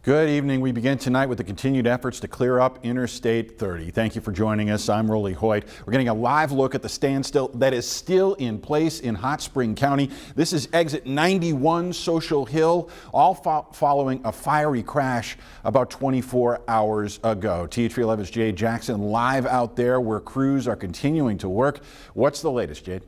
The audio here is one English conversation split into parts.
Good evening. We begin tonight with the continued efforts to clear up Interstate 30. Thank you for joining us. I'm Rolly Hoyt. We're getting a live look at the standstill that is still in place in Hot Spring County. This is exit 91 Social Hill, all following a fiery crash about 24 hours ago. THV 11's Jade Jackson live out there where crews are continuing to work. What's the latest, Jade?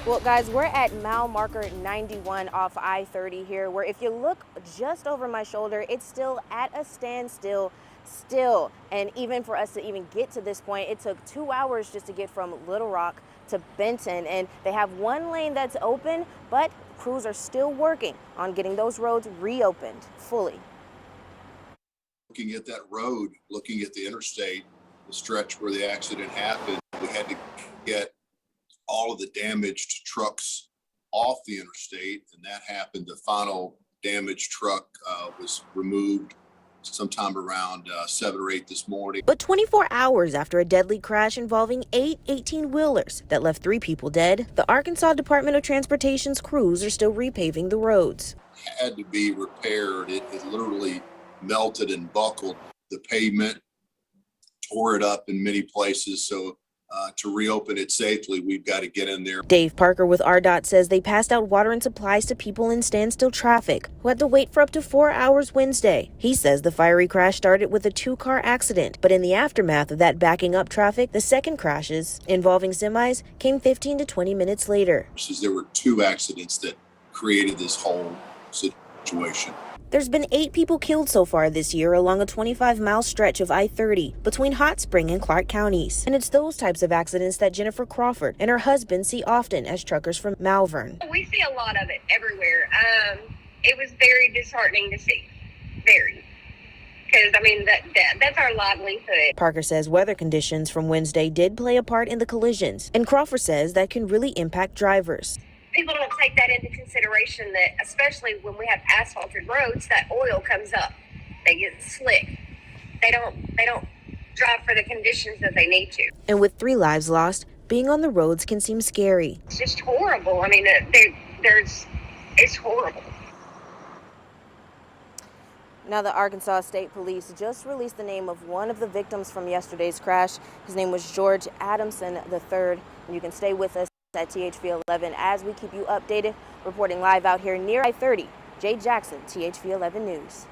Well, guys, we're at mile marker 91 off I-30 here, where if you look just over my shoulder, it's still at a standstill still. And even for us to even get to this point, it took 2 hours just to get from Little Rock to Benton. And they have one lane that's open, but crews are still working on getting those roads reopened fully. Looking at that road, looking at the interstate, the stretch where the accident happened, we had to get all of the damaged trucks off the interstate, and that happened. The final damaged truck was removed sometime around 7 or 8 this morning. But 24 hours after a deadly crash involving 8 18-wheelers that left 3 people dead, the Arkansas Department of Transportation's crews are still repaving the roads. Had to be repaired. It literally melted and buckled the pavement, tore it up in many places. So to reopen it safely, we've got to get in there. Dave Parker with RDOT says they passed out water and supplies to people in standstill traffic who had to wait for up to 4 hours Wednesday. He says the fiery crash started with a 2-car accident, but in the aftermath of that backing up traffic, the second crashes involving semis came 15 to 20 minutes later. There were 2 accidents that created this whole situation. There's been 8 people killed so far this year along a 25-mile stretch of I-30 between Hot Spring and Clark counties. And it's those types of accidents that Jennifer Crawford and her husband see often as truckers from Malvern. We see a lot of it everywhere. It was very disheartening to see. Very. Because, I mean, that's our livelihood. Parker says weather conditions from Wednesday did play a part in the collisions. And Crawford says that can really impact drivers. People don't take that into consideration, that especially when we have asphalted roads, that oil comes up. They get slick. They don't drive for the conditions that they need to. And with 3 lives lost, being on the roads can seem scary. It's just horrible. I mean, it's horrible. Now, the Arkansas State Police just released the name of one of the victims from yesterday's crash. His name was George Adamson III. And you can stay with us at THV 11 as we keep you updated. Reporting live out here near I-30, Jade Jackson, THV 11 News.